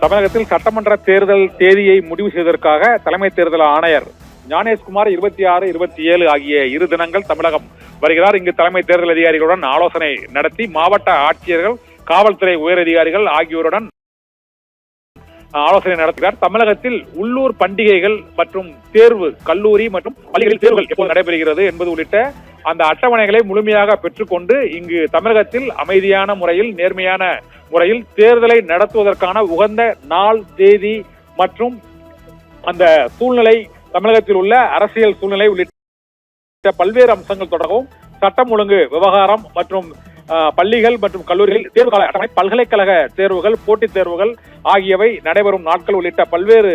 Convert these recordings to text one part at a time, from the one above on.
தமிழகத்தில் சட்டமன்ற தேர்தல் தேதியை முடிவு செய்வதற்காக தலைமை தேர்தல் ஆணையர் ஞானேஷ்குமார் 26, 27 ஆகிய 2 தினங்கள் தமிழகம் வருகிறார். இங்கு தலைமை தேர்தல் அதிகாரிகளுடன் ஆலோசனை நடத்தி மாவட்ட ஆட்சியர்கள், காவல்துறை உயரதிகாரிகள் ஆகியோருடன் ஆலோசனை நடத்துகிறார். தமிழகத்தில் உள்ளூர் பண்டிகைகள் மற்றும் தேர்வு, கல்லூரி மற்றும் பள்ளிகளில் தேர்வுகள் எப்போது நடைபெறுகிறது என்பது உள்ளிட்ட அந்த அட்டவணைகளை முழுமையாக பெற்றுக்கொண்டு இங்கு தமிழகத்தில் அமைதியான முறையில், நேர்மையான முறையில் தேர்தலை நடத்துவதற்கான உகந்த நாள், தேதி மற்றும் அந்த சூழ்நிலை, தமிழகத்தில் உள்ள அரசியல் சூழ்நிலை உள்ளிட்ட பல்வேறு அம்சங்கள் தொடர்பாகவும் சட்டம் ஒழுங்கு விவகாரம் மற்றும் பள்ளிகள் மற்றும் கல்லூரிகள் தேர்வு கால அட்டவணை, பல்கலைக்கழக தேர்வுகள், போட்டித் தேர்வுகள் ஆகியவை நடைபெறும் நாட்கள் உள்ளிட்ட பல்வேறு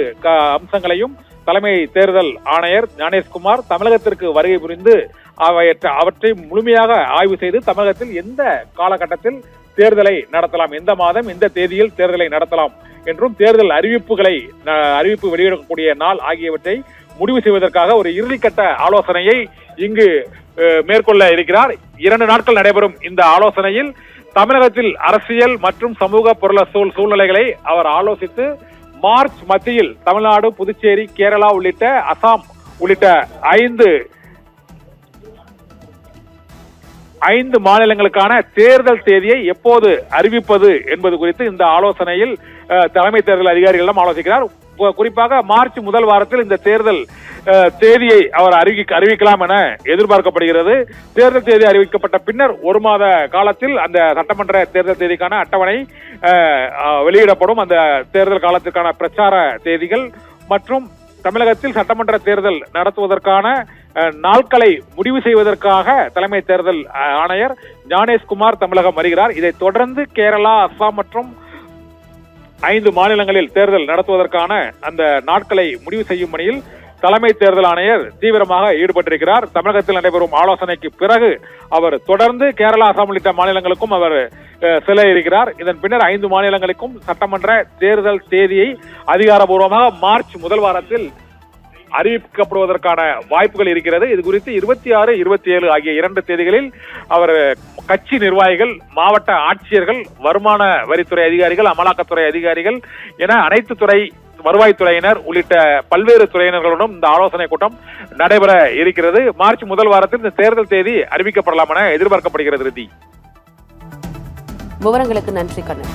அம்சங்களையும் தலைமை தேர்தல் ஆணையர் ஞானேஷ்குமார் தமிழகத்திற்கு வருகை புரிந்து அவற்றை முழுமையாக ஆய்வு செய்து தமிழகத்தில் எந்த காலகட்டத்தில் தேர்தலை நடத்தலாம், எந்த மாதம் எந்த தேதியில் தேர்தலை நடத்தலாம் என்றும் தேர்தல் அறிவிப்பு வெளியிடக்கூடிய நாள் ஆகியவற்றை முடிவு செய்வதற்காக ஒரு இறுதிக்கட்ட ஆலோசனையை இங்கு மேற்கொள்ள இருக்கிறார். 2 நாட்கள் நடைபெறும் இந்த ஆலோசனையில் தமிழகத்தில் அரசியல் மற்றும் சமூக பொருளாதார சூழ்நிலைகளை அவர் ஆலோசித்து மார்ச் மத்தியில் தமிழ்நாடு, புதுச்சேரி, கேரளா உள்ளிட்ட அசாம் உள்ளிட்ட 5 மாநிலங்களுக்கான தேர்தல் தேதியை எப்போது அறிவிப்பது என்பது குறித்து இந்த ஆலோசனையில் தலைமை தேர்தல் அதிகாரிகளிடம் ஆலோசிக்கிறார். குறிப்பாக மார்ச் முதல் வாரத்தில் இந்த தேர்தல் தேதியை அவர் அறிவிக்கலாம் என எதிர்பார்க்கப்படுகிறது. தேர்தல் தேதி அறிவிக்கப்பட்ட பின்னர் 1 மாத காலத்தில் அந்த சட்டமன்ற தேர்தல் தேதிக்கான அட்டவணை வெளியிடப்படும். அந்த தேர்தல் காலத்திற்கான பிரச்சார தேதிகள் மற்றும் தமிழகத்தில் சட்டமன்ற தேர்தல் நடத்துவதற்கான நாட்களை முடிவு செய்வதற்காக தலைமை தேர்தல் ஆணையர் ஞானேஷ்குமார் தமிழகம் வருகிறார். இதைத் தொடர்ந்து கேரளா, அஸ்ஸாம் மற்றும் 5 மாநிலங்களில் தேர்தல் நடத்துவதற்கான அந்த நாட்களை முடிவு செய்யும் பணியில் தலைமை தேர்தல் ஆணையர் தீவிரமாக ஈடுபட்டிருக்கிறார். தமிழகத்தில் நடைபெறும் ஆலோசனைக்கு பிறகு அவர் தொடர்ந்து கேரளா, அசாம் உள்ளிட்ட மாநிலங்களுக்கும் அவர் செல்ல இருக்கிறார். இதன் பின்னர் 5 மாநிலங்களுக்கும் சட்டமன்ற தேர்தல் தேதியை அதிகாரப்பூர்வமாக மார்ச் முதல் வாரத்தில் அறிவிக்கப்படுவதற்கான வாய்ப்புகள் இருக்கிறது. இது குறித்து 26, 27 ஆகிய 2 தேதிகளில் அவர் கட்சி நிர்வாகிகள், மாவட்ட ஆட்சியர்கள், வருமான வரித்துறை அதிகாரிகள், அமலாக்கத்துறை அதிகாரிகள் என அனைத்து துறை, வருவாய்த்துறையினர் உள்ளிட்ட பல்வேறு துறையினர்களுடன் இந்த ஆலோசனை கூட்டம் நடைபெற இருக்கிறது. மார்ச் முதல் வாரத்தில் இந்த தேர்தல் தேதி அறிவிக்கப்படலாம் என எதிர்பார்க்கப்படுகிறது. விவரங்களுக்கு நன்றி கண்ணன்.